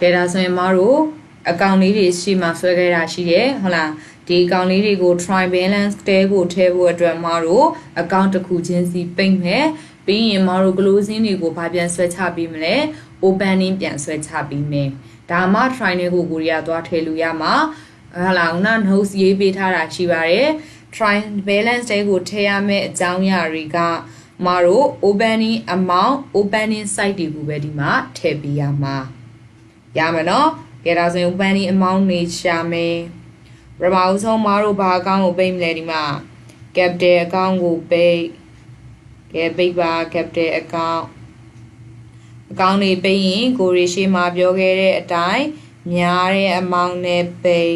ကဲဒါဆိုရင်မတို့အကောင့်လေးတွေရှိမှဆွဲခဲ့တာရှိတယ်ဟုတ်လားဒီအကောင့်လေးတွေကို try balance တဲကိုထည့်ဖို့အတွက်မတို့အကောင့်တစ်ခုချင်းစီပိတ်မယ်ပြီးရင်မတို့ closing တွေကိုဘာပြန်ဆွဲချပေးမလဲ opening ပြန်ဆွဲချပေးမယ်ဒါမှ try နဲ့ကိုရီးယားသွားထည့်လို့ရမှာဟုတ်လားခုန notes ရေးပေးထားတာရှိပါတယ် try balance တဲကိုထည့်ရမယ့်အကြောင်းအရာတွေကမတို့ opening amount opening site တွေကိုပဲဒီမှာထည့်ပေးရမှာရမယ်နော်ကဲဒါဆိုရင် opening amount နေရှာမယ်ပထမဆုံးမတို့ဘာအကောင့်ကိုပိတ်မလဲဒီမှာ capital account ကိုပိတ်ကဲပိတ်ပါ capital account အကောင့်တွေပိတ်ရင်ကိုရီရှိမှာပြောခဲ့တဲ့အတိုင်းများတဲ့ amount နဲ့ပိတ်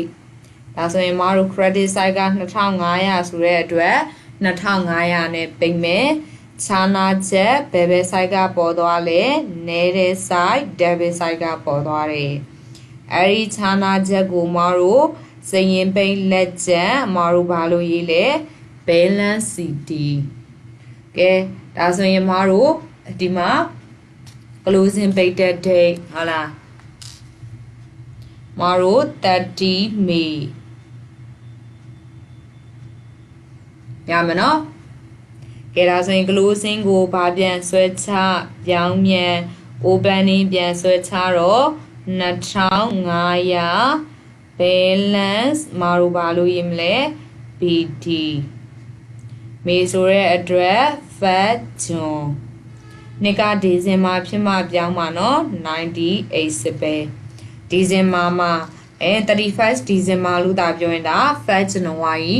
ဒါဆိုရင်မတို့ credit side က2500ဆိုတဲ့အတွက်2500နဲ့ပိတ်မယ်ခြားနာချက်ဘယ်ဘယ် site ကပေါ်သွားလဲနေတဲ့ site debit site ကပေါ်သွားတယ်အဲ့ဒီခြားနာချက်ကိုမတို့စရင်ပိတ်လက်ကျန်မတို့ဘာလို့ရေးလဲ balance CD ကဲဒါဆိုရင်မတို့ဒီမှာ closing date ဟုတ်လားမတို့30 May ရမယ်နော်ကဲဒါဆိုရင် closing ကိုဘာပြန်ဆွဲချပြောင်းမြန် opening ပြန်ဆွဲချတော့2500 balance မတို့ဘာလို့ရေးမလဲ BD မေဆိုတဲ့အတွက် Fat John နှစ်ကဒီဇင်ဘာဖြစ်မှပြောင်းမှာနော်98စစ်ပဲဒီဇင်ဘာမှာ31 ဒီဇင်ဘာလို့သာပြောရင်ဒါ Fat January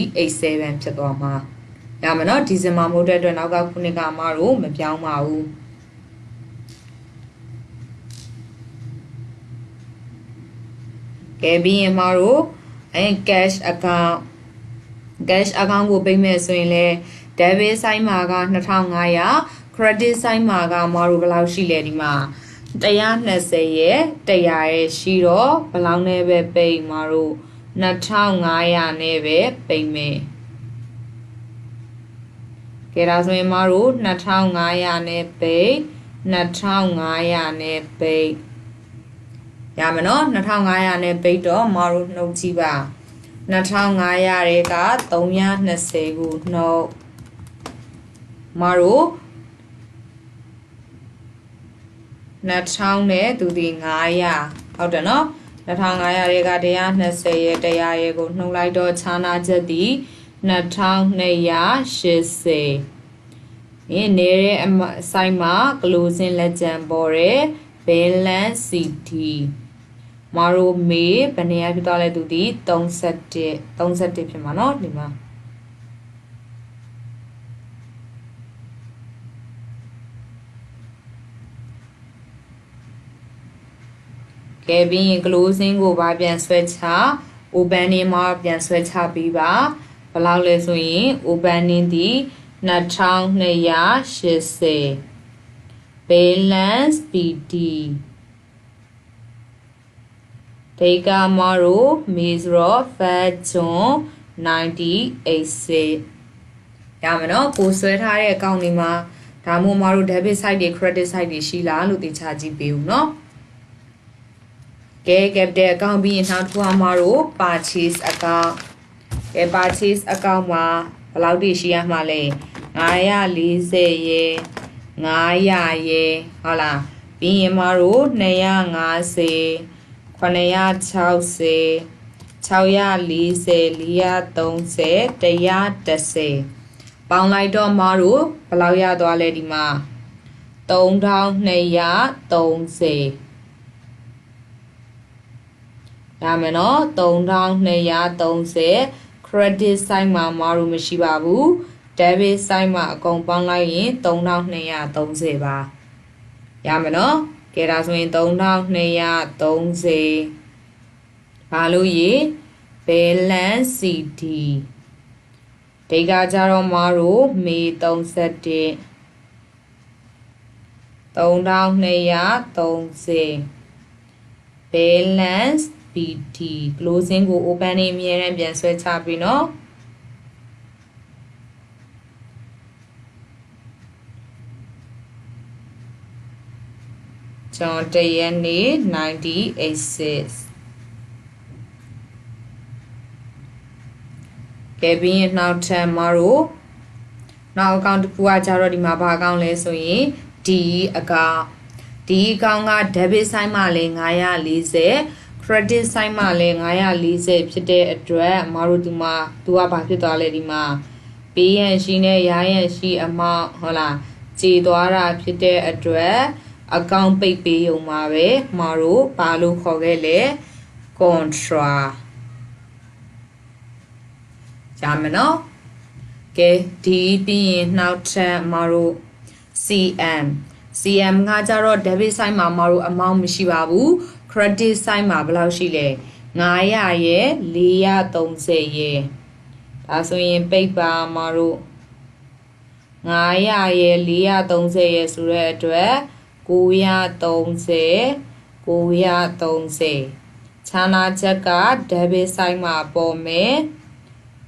987ဖြစ်သွားမှာရမယ်နော်ဒီဇင်ဘာမို့တဲ့အတွက်နောက်ကခုနှစ်ကမတို့မပြောင်းပါဘူးကဲပြီးရင်မတို့cash account ကိုပိတ်မဲ့ဆိုရင်လဲ debit side မှာက2500 credit side မှာကမတို့ဘယ်လောက်ရှိလဲဒီမှာ120ရဲ့100ရဲ့ရှိတော့ဘယ်လောက်နဲ့ပဲပိတ်မတို့2500နဲ့ပဲပိတ်မယ်ကဲဒါဆိုရင်မတို့2500နဲ့ပိတ်2500နဲ့ပိတ်ရမယ်နော်2500နဲ့ပိတ်တော့မတို့နှုတ်ကြည့်ပါ2500တွေက320ကိုနှုတ်မတို့2000နဲ့သူဒီ900ဟုတ်တယ်နော်2500တွေက120ရဲ့100ရဲ့ကိုနှုတ်လိုက်တော့ခြားနာချက်ဒီ2280နေတဲ့ site မှာ closing လက်ကျန်ပေါ်တယ် balance CD မတို့မေဘယ်နေရာဖြစ်သွားလဲသူဒီ31ဖြစ်မှာเนาะဒီမှာကဲပြီးရင် closing ကိုဗာပြန်ဆွဲချ opening မှာပြန်ဆွဲချပြီးပါဘယ်လောက်လဲဆိုရင် opening ဒီ2280 balance BD ဒေကမရိုမေဇရော Fat John 98ရမယ်နော်ကိုဆွဲထားတဲ့အကောင့်တွေမှာဒါမှမဟုတ် debit side တွေ credit side တွေရှိလားလို့သိချကြည့်ပေးဦးနော်ကဲ capital account ပြီးရင်နောက်တစ်ခုအမှားတို့ purchase account ကဲ purchase account မှာဘယ်လောက်တည်ရှိရမှာလဲ940ရဲ့900ရဲ့ဟုတ်လားပြီးရင်မှာတို့250 960 640 430 110ပေါင်းလိုက်တော့မှာတို့ဘယ်လောက်ရသွားလဲဒီမှာ3230ရမယ်နော်3230 credit side မှာမတို့မရှိပါဘူး debit side မှာအကုန်ပေါင်းလိုက်ရင်3230ပါရမယ်နော်ကဲဒါဆိုရင်3230ဘာလို့ရေ balance CD ဒီကကြတော့မတို့မေ31 3230 balance BD closing ကို open နေအမြဲတမ်းပြန်ဆွဲချပြီးနော်ခြ John တရက်နေ့98 ကဲပြီးရင်နောက်ထပ်မတို့နောက်အကောင့်တစ်ခုကကြတော့ဒီမှာဘာအကောင့်လဲဆိုရင် D အကောင့် D အကောင့်က debit side မှာလဲ940 credit side မှာလဲ940ဖြစ်တဲ့အတွက်မတို့သူကဘာဖြစ်သွားလဲဒီမှာပေးရန်ရှိနဲ့ရရန်ရှိအမောင့်ဟုတ်လားကြေသွားတာဖြစ်တဲ့အတွက်အကောင့်ပိတ်ပေးရုံမှာပဲမတို့ဘာလို့ခေါ်ခဲ့လဲ contra ရမယ်နော်ကဲဒီပြီးရင်နောက်ထပ်မတို့ CM ကကြတော့ debit side မှာမတို့ amount မရှိပါဘူး credit side မှာဘယ်လောက်ရှိလဲ900ရဲ့430ရဲ့ဒါဆိုရင်ပိတ်ပါမတို့900ရဲ့430ရဲ့ဆိုတဲ့အတွက်930ခြားနာချက်က debit side မှာပေါ်မယ်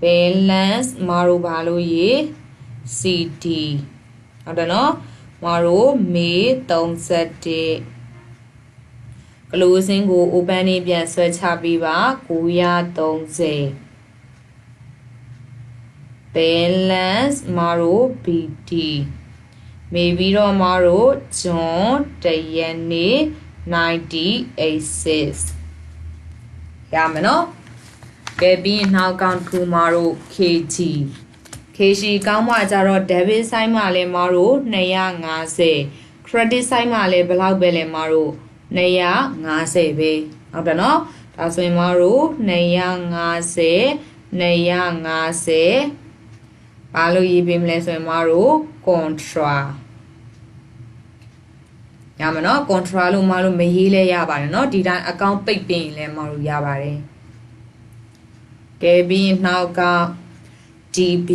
balance မတို့ဘာလို့ရေး CD ဟုတ်တယ်နော်မတို့မေ31 closing ကို open နေပြန်ဆွဲချပေးပါ930 balance မတို့ BD မေပြီးတော့မတို့ John တရက်နေ့98 ရမယ်နော်ကဲပြီးနောက်ကောင်တစ်ခုမတို့ KG ကောင်းမှကြတော့ debit side မှာလဲမတို့250 credit side မှာလဲဘယ်လောက်ပဲလဲမတို့250ပဲဟုတ်တယ်နော်ဒါဆိုရင်မတို့250ဘာလို့ရေးပေးမလဲဆိုရင်မတို့ contra ရမယ်နော် contra လို့မတို့မရေးလဲရပါတယ်နော်ဒီတိုင်းအကောင့်ပိတ်ပင်ရင်လဲမတို့ရပါတယ်ကဲပြီးနောက်က DB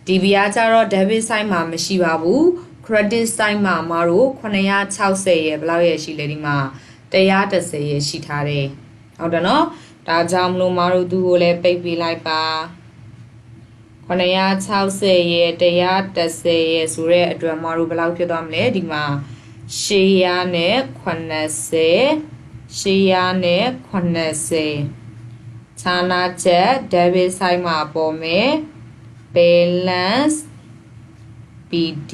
ကကြတော့ debit side မှာမရှိပါဘူး credit side မှာမတို့960ရဲ့ဘယ်လောက်ရဲ့ရှိလဲဒီမှာ130ရဲ့ရှိထားတယ်ဟုတ်တယ်နော်ဒါကြောင့်မလို့မတို့သူ့ကိုလည်းပိတ်ပေးလိုက်ပါ960ရဲ့130ရဲ့ဆိုတဲ့အတွက်မတို့ဘယ်လောက်ဖြစ်သွားမလဲဒီမှာ880ခြားနာချက် debit side မှာပေါ်မယ် balance BD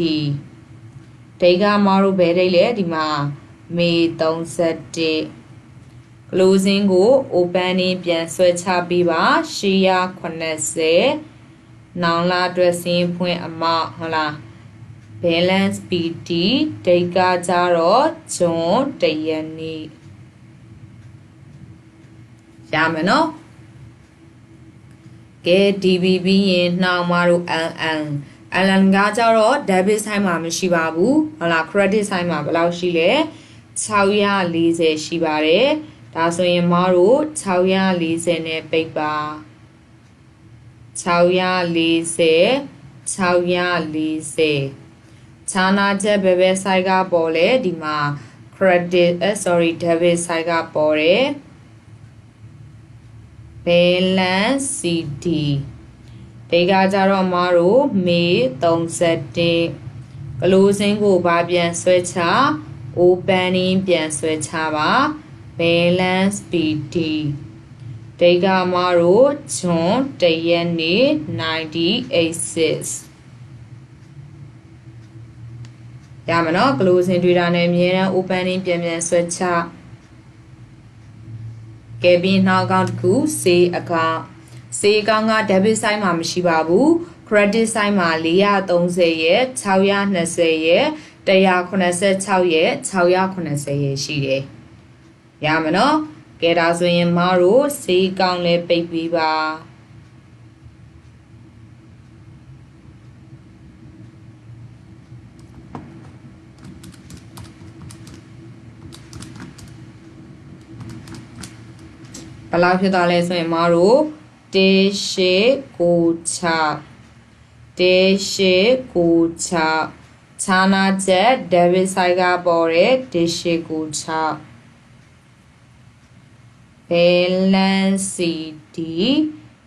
ဒိတ်ကမတို့ဘယ်ဒိတ်လဲဒီမှာမေ31 closing ကို open နေပြန်ဆွဲချပေးပါ880နောင်လာအတွက်စင်းဖွင့်အမောက်ဟုတ်လား balance BD ဒိတ်ကကြတော့ဂျွန်တရက်နေ့ရမယ်နော်ကဲ DBB ရင်နှောင်းမတို့ LN ကကြတော့ debit side မှာမရှိပါဘူးဟုတ်လား credit side မှာဘယ်လောက်ရှိလဲ640ရှိပါတယ်ဒါဆိုရင်မတို့640နဲ့ပိတ်ပါ640ခြားနာချက်ဘယ်ဘက် side ကပေါ်လဲဒီမှာ debit side ကပေါ်တယ် balance CD ဒီကကြတော့မတို့မေ31 closing ကိုဗာပြန်ဆွဲချ opening ပြန်ဆွဲချပါ balance BD ဒီကမတို့ဂျွန်တရက်နေ့98 ရမယ်နော် closing တွေ့တာနဲ့အမြဲတမ်း opening ပြန်ဆွဲချကဲပြီးနောက်အကောင့်တစ်ခု save account က debit side မှာမရှိပါဘူး credit side မှာ430ရဲ့620ရဲ့186ရဲ့680ရဲ့ရှိတယ်ရမယ်နော်ကဲဒါဆိုရင်မတို့ save account လေးပိတ်ပြီးပါဘယ်လောက်ဖြစ်သွားလဲဆိုရင်မတို့1896ခြားနာချက် debit side ကပေါ်တယ်1896 balance CD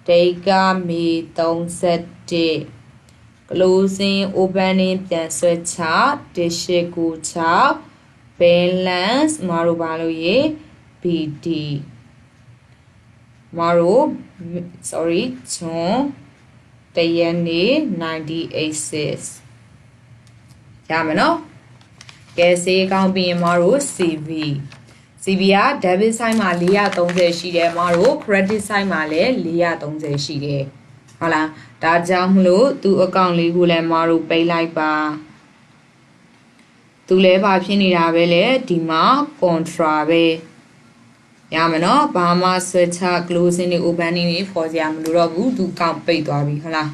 ဒိတ်ကမေ31 closing opening ပြန်ဆွဲချ1896 balance မာတို့ဘာလို့ရေ BD မာတို့ sorry ဇွန်တရက်နေ့98 ရမယ်နော်ကဲစေးကောင်းပြီးရင်မာတို့ CV က debit side မှာ430ရှိတယ်မာတို့ credit side မှာလည်း430ရှိတယ်ဟုတ်လားဒါကြောင့်မလို့သူ့ account လေးကိုလည်းမာတို့ပိတ်လိုက်ပါသူလည်းဘာဖြစ်နေတာပဲလေဒီမှာ contra ပဲရမယ်နော်ဘာမှ switch closing တွေ opening တွေဖော်စရာမလိုတော့ဘူးသူ account ပိတ်သွားပြီဟုတ်လား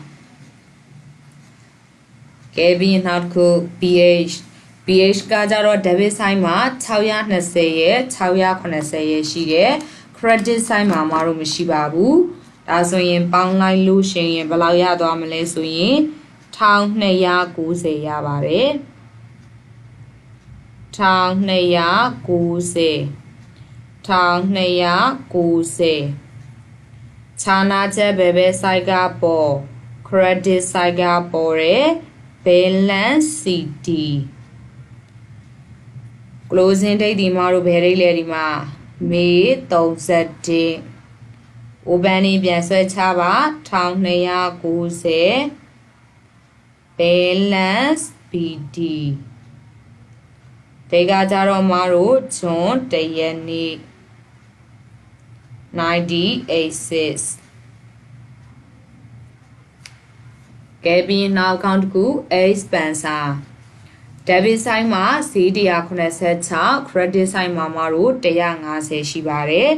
ကဲပြီးရင်နောက်တစ်ခု BH ကကြတော့ debit side မှာ620ရဲ့680ရဲ့ရှိတယ် credit side မှာမတော့မရှိပါဘူးဒါဆိုရင်ပေါင်းလိုက်လို့ရှိရင်ဘယ်လောက်ရသွားမလဲဆိုရင်1290ရပါတယ်1290ခြားနာချက်ပဲ side ကပေါ် credit side ကပေါ်တယ် balance CD closing date ဒီမှာတို့ဘယ်ဒိတ်လဲဒီမှာမေ31 opening ပြန်ဆွဲချပါ1290 balance BD ဒီကကြတော့မတို့ဇွန်တရက်နေ့98 ကဲပြီးနောက် account တစ်ခု expenser debit side မှာဈေး186 credit side မှာမတို့150ရှိပါတယ်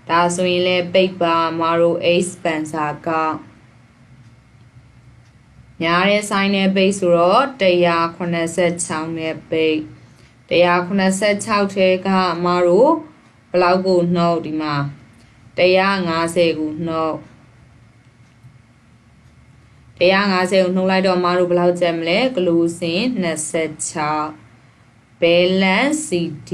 ဒါဆိုရင်လည်းပိတ်ပါမတို့ expenser ကညားတဲ့ side နဲ့ပိတ်ဆိုတော့186နဲ့ပိတ်186ထဲကမတို့ဘယ်လောက်ကိုနှုတ်ဒီမှာ150ကိုနှုတ်150ကိုနှုတ်လိုက်တော့မတို့ဘယ်လောက်ကျန်မလဲ closing 26 balance CD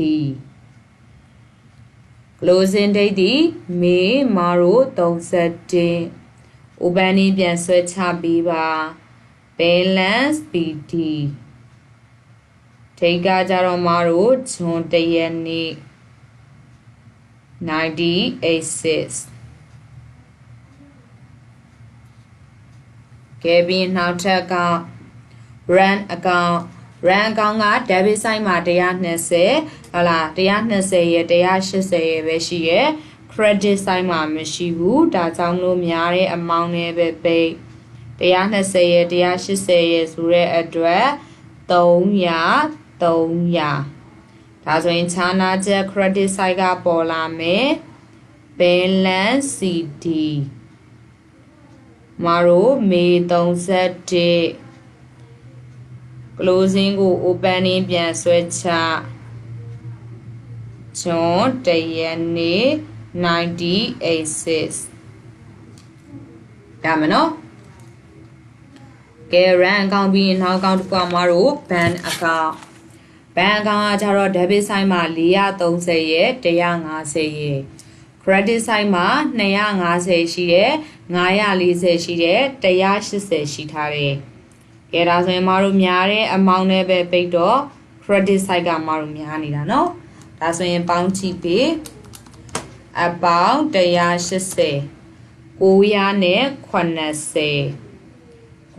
closing date ဒီမေမတို့31 opening ပြန်ဆွဲချပေးပါ balance BD ထိတ်ကကြတော့မတို့ဇွန်တရက်နေ့98 ကဲပြီးနောက်ထပ်က run account က debit side မှာ120ဟုတ်လား120ရဲ့180ရဲ့ပဲရှိရဲ့ credit side မှာမရှိဘူးဒါကြောင့်လို့များတဲ့ amount နဲ့ပဲပိတ်120ရဲ့180ရဲ့ဆိုတဲ့အတွက်300ဒါဆိုရင်ခြားနာချက် credit side ကပေါ်လာမယ် balance CD မတို့မေ31 closing ကို opening ပြန်ဆွဲချဇွန်တရက်နေ့98ဒါမနော်ကဲ run account ပြီးရင်နောက် account တစ်ခုကမတို့ bank account ကကြတော့ debit side မှာ430ရဲ့150ရဲ့ credit side မှာ250ရှိတယ်540ရှိတယ်180ရှိထားတယ်ကဲဒါဆိုရင်မတို့များတဲ့ amount နဲ့ပဲပိတ်တော့ credit side ကမတို့များနေတာเนาะဒါဆိုရင်ပေါင်းကြည့်ပေးအပေါင်း180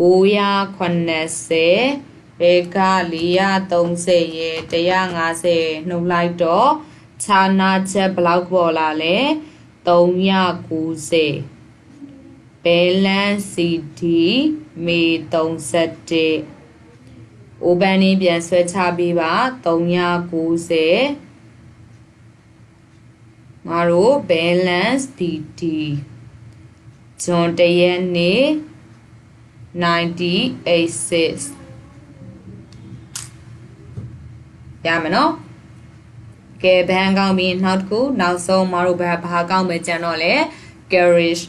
980ဘေက430ရဲ့150နှုတ်လိုက်တော့ခြားနာချက်ဘလောက်ပေါ်လာလဲ390 balance CD မေ31 opening ပြန်ဆွဲချပေးပါ390ငါတို့ balance BD ဇွန်တရက်နေ့98 ရမယ်နော်ကဲဘဏ်ကောင်းပြီးနောက်တစ်ခုနောက်ဆုံးမတို့ဘာကောင်းပဲကြံတော့လဲ garage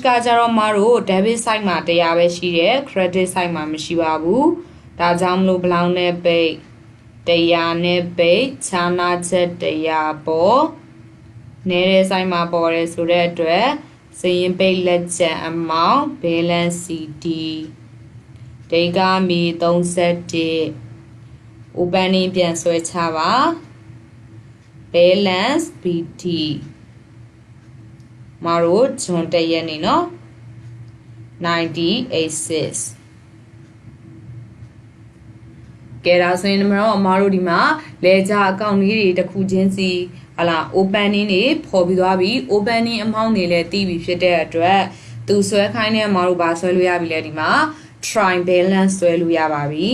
ကကြတော့မတို့ debit side မှာ100ပဲရှိတယ် credit side မှာမရှိပါဘူးဒါကြောင့်မလို့ဘလောင်းနဲ့ပိတ်100နဲ့ပိတ်ခြားနာချက်100ပေါ်နေတဲ့ side မှာပေါ်တယ်ဆိုတဲ့အတွက်စရင်ပိတ်လက်ကျန် amount balance CD ဒိတ်ကမီ31 opening ပြန်ဆွဲချပါ balance BT မတို့ဂျွန်တရက်နေနော်986ကဲဒါဆိုရင်တော့အမားတို့ဒီမှာလဲကြအကောင့်လေးတွေတစ်ခုချင်းစီဟလာ opening တွေပေါ်ပြီးသွားပြီ opening amount တွေလည်းတည်ပြီဖြစ်တဲ့အတွက်သူဆွဲခိုင်းတဲ့အမားတို့ဘာဆွဲလို့ရပြီလဲဒီမှာ try balance ဆွဲလို့ရပါပြီ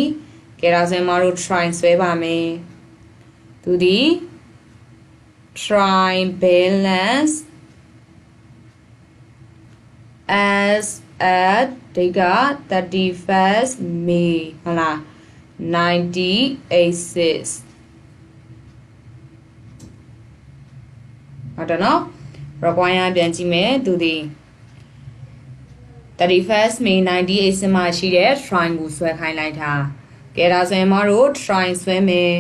ကဲဒါဆိုရင်အမားတို့ try ဆွဲပါမယ်သူဒီ try balance as at date 31st May ဟုတ်လား986ဟုတ်တယ်နော် require ပြန်ကြည့်မယ်သူဒီ 31st May 98မှာရှိတဲ့ try ကိုဆွဲခိုင်းလိုက်တာကဲဒါဆိုရင်မတို့ try ဆွဲမယ်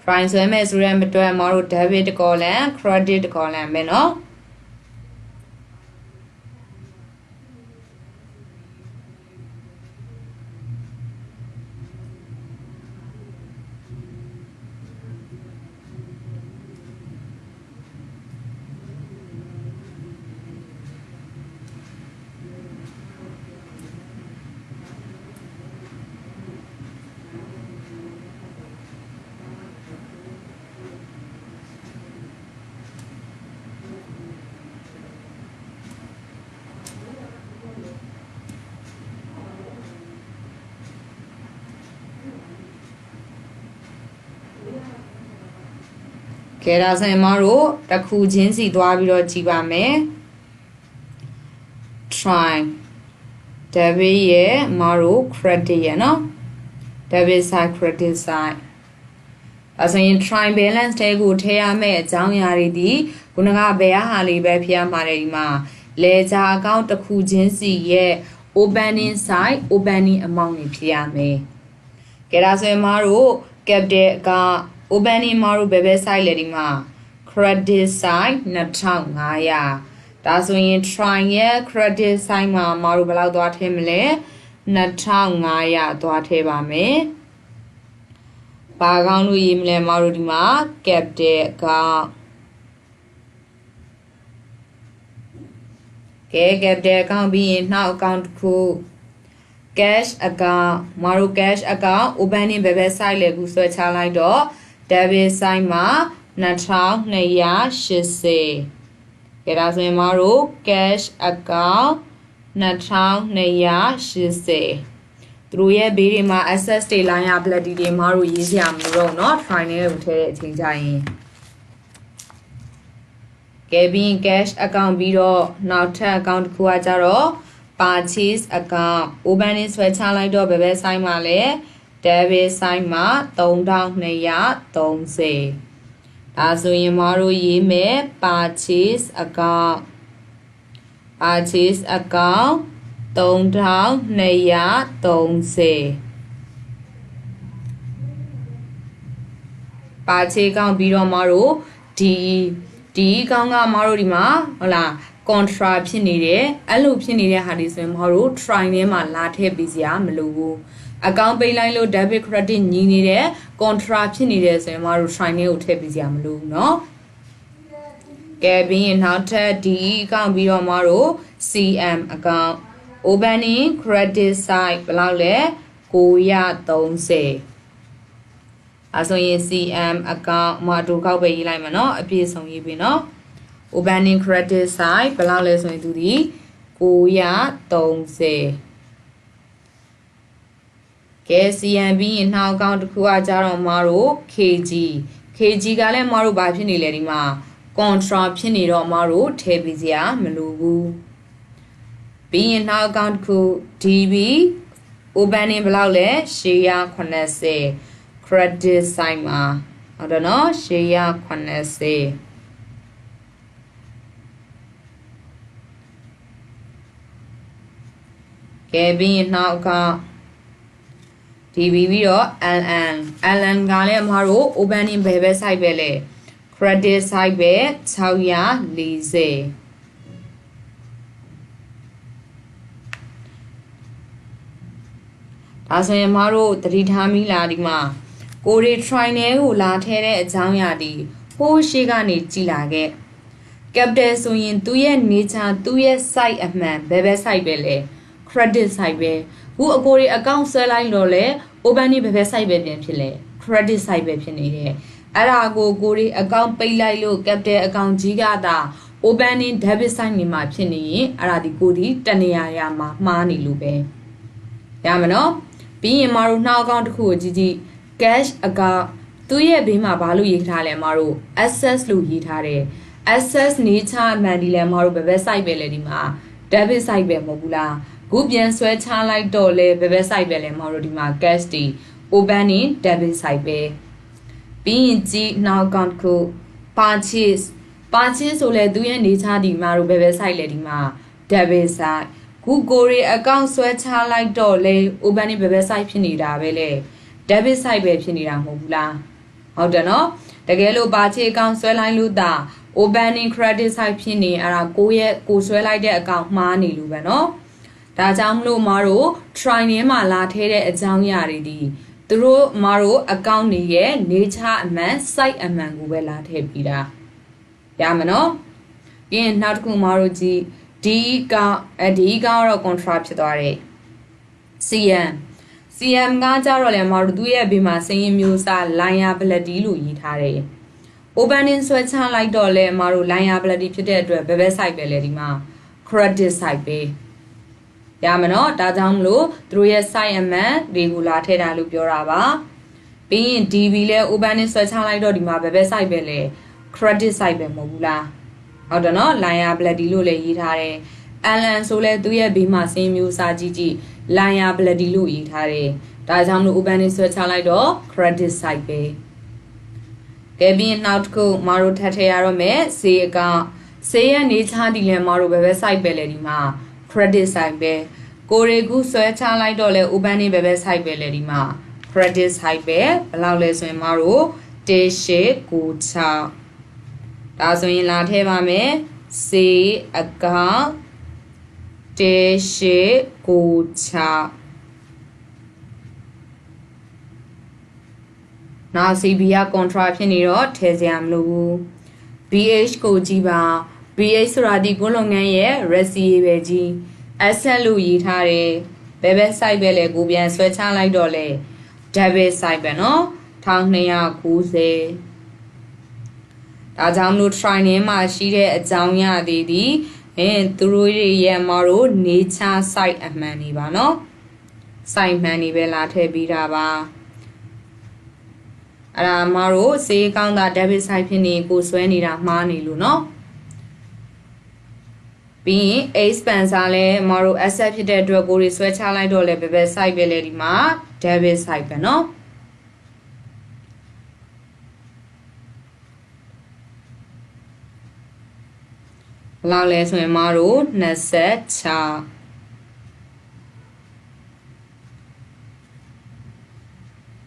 try ဆွဲမယ်ဆိုတဲ့အတွက်မတို့ debit column credit column ပဲနော်ကဲဒါဆိုရင်မတို့တစ်ခုချင်းစီသွားပြီးတော့ကြည့်ပါမယ် try debit ရဲ့မတို့ credit ရဲ့နော် debit side credit side ဒါဆိုရင် try balance တဲကိုထည့်ရမယ့်အကြောင်းအရာတွေဒီခုနကဘယ်ဟာလေးပဲဖြစ်ရမှာလေဒီမှာ ledger account တစ်ခုချင်းစီရဲ့ opening side opening amount တွေဖြစ်ရမယ်ကဲဒါဆိုရင်မတို့ capital account opening မတို့ဘယ် side လဲဒီမှာ credit side 2500ဒါဆိုရင် try ရဲ့ credit side မှာမတို့ဘယ်လောက်သွားထည့်မလဲ2500သွားထည့်ပါမယ်ဘာကောင်းလို့ရေးမလဲမတို့ဒီမှာ capital account ကဲ capital account ပြီးရင်နောက် account တစ်ခု cash account မတို့ cash account opening ဘယ် side လဲခုဆွဲချလိုက်တော့ debit side မှာ2280ကဲဒါဆိုရင်မတို့ cash account 2280သူတို့ရဲ့ဘေးတွေမှာ access တွေ line ability တွေမတို့ရေးစရာမလိုတော့เนาะ try နဲ့ကိုထည့်တဲ့အချိန်ကြရင်ကဲပြီးရင် cash account ပြီးတော့နောက်ထပ် account တစ်ခုကကြတော့ purchase account opening ဆွဲချလိုက်တော့ဘယ် side မှာလဲ debit side မှာ3230ဒါဆိုရင်မတို့ရေးမယ် purchase account 3230 purchase account ပြီးတော့မတို့ဒီaccount ကမတို့ဒီမှာဟုတ်လား contra ဖြစ်နေတယ်အဲ့လိုဖြစ်နေတဲ့ဟာတွေဆိုရင်မတို့ try ထဲမှာလာထည့်ပေးစရာမလိုဘူး account ပိတ်လိုက်လို့ debit credit ညီနေတဲ့ contra ဖြစ်နေတယ်ဆိုရင်မတို့ try ထဲကိုထည့်ပေးစရာမလိုဘူးเนาะကဲပြီးရင်နောက်ထပ်ဒီ account ပြီးတော့မတို့ CM account opening credit side ဘယ်လောက်လဲ930အဲဆိုရင် CM account မတို့ကောက်ပဲရေးလိုက်မှာเนาะအပြည့်စုံရေးပြီเนาะ opening credit side ဘယ်လောက်လဲဆိုရင်သူဒီ930ကဲ CM ပြီးရင်နောက် account တစ်ခုကကြတော့မတို့ KG ကလည်းမတို့ဘာဖြစ်နေလဲဒီမှာ contra ဖြစ်နေတော့မတို့ထည့်ပေးစရာမလိုဘူးပြီးရင်နောက် account တစ်ခု DB opening ဘယ်လောက်လဲ180 credit side မှာဟုတ်တယ်နော်180ကဲပြီးရင်နောက်က DB ပြီးတော့ LN ကလည်းအမတို့ opening ဘယ် site ပဲလဲ credit site ပဲ640ဒါဆိုရင်အမတို့သတိထားမိလားဒီမှာ ကိုရီ try နဲ့ကိုလာထဲတဲ့အကြောင်းအရာဒီဟိုးရှိကနေကြည်လာခဲ့ capital ဆိုရင်သူ့ရဲ့ nature သူ့ရဲ့ site အမှန်ဘယ် site ပဲလဲ credit site ပဲခုအကိုရီ account ဆွဲလိုက်တော့လဲ open ဘယ် site ပဲပြန်ဖြစ်လဲ credit site ပဲဖြစ်နေတယ်အဲ့ဒါကိုရီ account ပိတ်လိုက်လို့ capital account ကြီးကသာ opening debit site နေမှာဖြစ်နေရင်အဲ့ဒါဒီကိုဒီတနေရာမှာမှားနေလို့ပဲရမနော်ပြီးရင်မတို့နှောက် account တစ်ခုကိုကြည့် cash account သူ့ရဲ့ဘေးမှာဘာလို့ရေးထားလဲမတို့ access လို့ရေးထားတယ် access nature အမှန်ဒီလဲမတို့ဘယ် site ပဲလဲဒီမှာ debit site ပဲမဟုတ်ဘူးလားခုပြန်ဆွဲချလိုက်တော့လဲဘယ် site ပဲလဲမတို့ဒီမှာ cash တီ opening debit site ပဲပြီးရင်ကြည့်နှောက် account ကို purchase ဆိုလဲသူရဲ့ nature ဒီမှာတို့ဘယ် site လဲဒီမှာ debit site ခုကိုရီ account ဆွဲချလိုက်တော့လဲ opening ဘယ် site ဖြစ်နေတာပဲလဲ debit site ပဲဖြစ်နေတာမဟုတ်ဘူးလားဟုတ်တယ်နော်တကယ်လို့ purchase account ဆွဲလိုက်လို့ဒါ opening credit site ဖြစ်နေအဲ့ဒါကိုဆွဲလိုက်တဲ့ account မှားနေလို့ပဲနော်ဒါကြောင့်မလို့မတို့ try ထဲမှာလာထဲတဲ့အကြောင်းအရာတွေဒီသူတို့မတို့ account တွေရဲ့ nature အမှန် site အမှန်ကိုပဲလာထည့်ပြီးတာရမနော်ပြီးရင်နောက်တစ်ခုမတို့ကြည့်ဒီကတော့ contract ဖြစ်သွားတယ် CM ကကြတော့လေမတို့သူ့ရဲ့ဘေးမှာစရင်မျိုးစား liability လို့ရေးထားတယ် opening ဆွဲချလိုက်တော့လေမတို့ liability ဖြစ်တဲ့အတွက်ဘယ် site ပဲလဲဒီမှာ credit site ပဲရမနော်ဒါကြောင့်မလို့သူတို့ရဲ့ site အမှန်တွေကိုလာထည့်တာလို့ပြောတာပါပြီးရင် DB လဲ opening ဆွဲချလိုက်တော့ဒီမှာဘယ် site ပဲလဲ credit site ပဲမဟုတ်ဘူးလားဟုတ်တယ်နော် liability လို့လည်းရေးထားတယ် LN ဆိုလဲသူ့ရဲ့ဘေးမှာစင်းမျိုးစားကြည့် liability လို့ရေးထားတယ်ဒါကြောင့်မလို့ opening ဆွဲချလိုက်တော့ credit site ပဲကဲပြီးနောက်တစ်ခုမတို့ထပ်ထည့်ရတော့မယ် say account say ရဲ့ nature ဒီလဲမတို့ဘယ် site ပဲလဲဒီမှာ credit site ပဲကိုရီကူဆွဲချလိုက်တော့လဲ opening ဘယ် site ပဲလဲဒီမှာ credit site ပဲဘယ်လောက်လဲဆိုရင်မတို့1896ဒါဆိုရင်လာထည့်ပါမယ် say account 1896နောက် CB က contract ဖြစ်နေတော့ထည့်စရာမလိုဘူး BH ကိုကြည့်ပါ BH ဆိုတာဒီကိုလုပ်ငန်းရဲ့ receivable ကြီး asset လို့ရေးထားတယ်ဘယ် site ပဲလဲကိုပြန်ဆွဲချလိုက်တော့လဲ debit site ပဲเนาะ1290ဒါကြောင့်မလို့ try ထဲမှာရှိတဲ့အကြောင်းအရာတွေဒီသူတို့ရဲ့မတို့ nature site အမှန်နေပါเนาะ site မှန်နေပဲလာထည့်ပြီးတာပါအဲ့ဒါမတို့ဈေးကောင်းတာ debit site ဖြစ်နေကိုဆွဲနေတာမှားနေလို့เนาะပြီးရင် expense လဲမတို့ asset ဖြစ်တဲ့အတွက်ကိုတွေဆွဲချလိုက်တော့လဲဘယ် site ပဲလဲဒီမှာ debit site ပဲเนาะလောက်လဲဆိုရင်မတို့26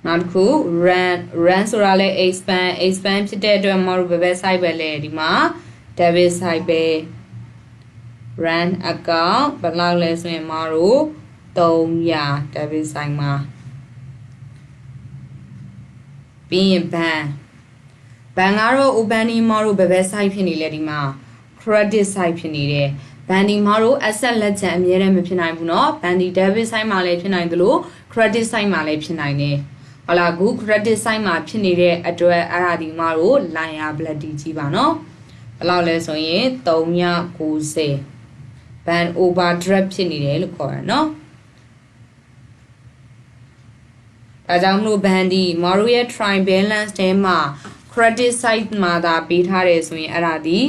နောက်တစ်ခု run ဆိုတာလဲ expand ဖြစ်တဲ့အတွက်မတို့ဘယ် site ပဲလဲဒီမှာ debit site ပဲ run account ဘယ်လောက်လဲဆိုရင်မတို့300 debit site မှာပြီးရင်ဘဏ်ကတော့ opening မတို့ဘယ် site ဖြစ်နေလဲဒီမှာ credit site ဖြစ်နေတယ်ဘန်ဒီမှာတို့ asset လက်ကျန်အမြဲတမ်းမဖြစ်နိုင်ဘူးเนาะဘန်ဒီ debit site မှာလည်းဖြစ်နိုင်သလို credit site မှာလည်းဖြစ်နိုင်တယ်ဟုတ်လားခု credit site မှာဖြစ်နေတဲ့အတွက်အဲ့ဒါဒီမှာတို့ liability ကြီးပါเนาะဘယ်လောက်လဲဆိုရင်390ဘန် overdraft ဖြစ်နေတယ်လို့ခေါ်ရเนาะဒါကြောင့်မလို့ဘန်ဒီမတို့ရဲ့ try balance ထဲမှာ credit site မှာသာပေးထားတယ်ဆိုရင်အဲ့ဒါဒီ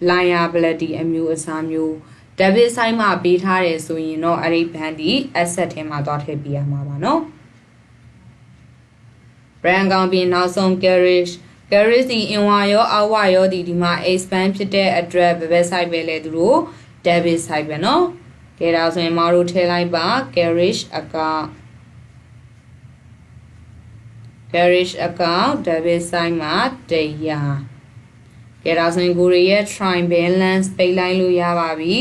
liability အမျိုးအစားမျိုး debit side မှာပေးထားတယ်ဆိုရင်တော့အဲ့ဒီဘဏ်ဒီ asset ထဲမှာသွားထည့်ပေးရမှာပါเนาะ brand ကောင်ပြီးနောက်ဆုံး carriage ဒီ in ဝါရောအောက်ဝါရောဒီမှာ expand ဖြစ်တဲ့အတွက်ဘယ် side ပဲလဲသူတို့ debit side ပဲเนาะကဲဒါဆိုရင်မတို့ထည့်လိုက်ပါ carriage account debit side မှာ100ကဲဒါဆိုရင်ကိုရီရဲ့ try balance ပိတ်လိုက်လို့ရပါပြီ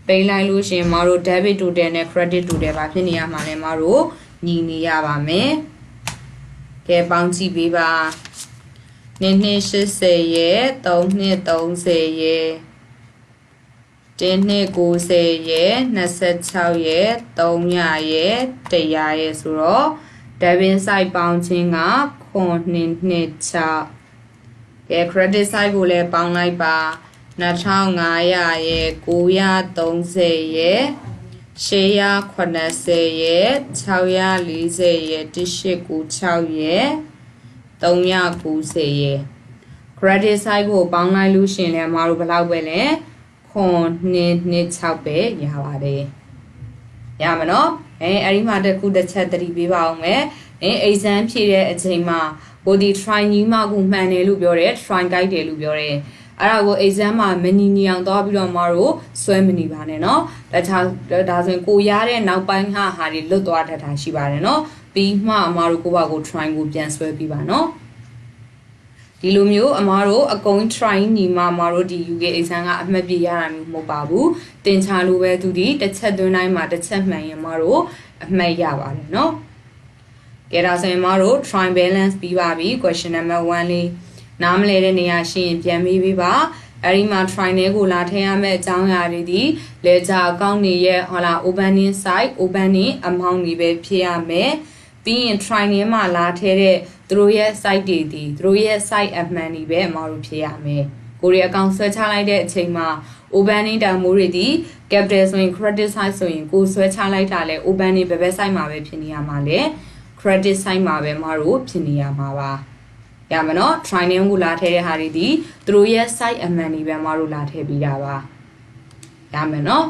ပိတ်လိုက်လို့ရှင်မတို့ debit total နဲ့ credit total ပါဖြစ်နေရမှာလဲမတို့ညီနေရပါမယ် ကဲပေါင်းကြည့်ပေးပါ280ရဲ့330ရဲ့190ရဲ့26ရဲ့300ရဲ့100ရဲ့ဆိုတော့ဒဘင်ဆိုင်ပေါင်းခြင်းက926ကဲ credit side ကိုလည်းပေါင်းလိုက်ပါ2500ရဲ့930ရဲ့880ရဲ့640ရဲ့1896ရဲ့390ရဲ့ credit side ကိုပေါင်းလိုက်လို့ရှင်လဲအမတို့ဘယ်လောက်ပဲလဲ926ပဲရပါတယ်ရမှာနော်အဲ့ဒီမှာတစ်ခုတစ်ချက်သတိပေးပါအောင်မယ်exam ဖြည့်တဲ့အချိန်မှာကိုဒီ try ညီမကိုမှန်တယ်လို့ပြောတယ် try guide တယ်လို့ပြောတယ်အဲ့ဒါကို exam မှာမနီနီအောင်သွားပြီးတော့မတို့ဆွဲမနေပါနဲ့เนาะဒါဆိုရင်ကိုရတဲ့နောက်ပိုင်းဟာတွေလွတ်သွားတတ်တာရှိပါတယ်เนาะပြီးမှအမတို့ကိုပါကို try ကိုပြန်ဆွဲပြီးပါเนาะဒီလိုမျိုးအမတို့အကုန် try ညီမအမတို့ဒီ UK exam ကအမှတ်ပြရတာမျိုးမဟုတ်ပါဘူးတင်ချလို့ပဲသူဒီတစ်ချက်သွင်းတိုင်းမှာတစ်ချက်မှန်ရင်အမတို့အမှတ်ရပါတယ်เนาะကဲဒါဆိုရင်အမတို့ try balance ပြီးပါပြီ question number 1လေးနားမလဲတဲ့နေရာရှိရင်ပြန်မေးပေးပါအဲ့ဒီမှာ try နဲ့ကိုလာထည့်ရမယ့်အကြောင်းအရာတွေဒီ ledger account တွေရဲ့ဟုတ်လား opening size opening amount တွေပဲဖြည့်ရမယ်ပြီးရင် try နဲ့မှာလာထည့်တဲ့သူတို့ရဲ့ site တွေဒီသူတို့ရဲ့ site အမှန်တွေပဲအမတို့ဖြည့်ရမယ်ကိုရီ account ဆွဲချလိုက်တဲ့အချိန်မှာ opening တန်မိုးတွေဒီ capital ဆိုရင် credit side ဆိုရင်ကိုဆွဲချလိုက်တာလဲ opening ဘယ်ဘက် site မှာပဲဖြစ်နေရမှာလဲ credit side မှာပဲအမတို့ဖြစ်နေရမှာပါရမနော် try နဲ့ကိုလာထည့်တဲ့ဟာတွေဒီသူတို့ရဲ့ site အမှန်တွေပဲအမတို့လာထည့်ပြီးတာပါရမယ်နော်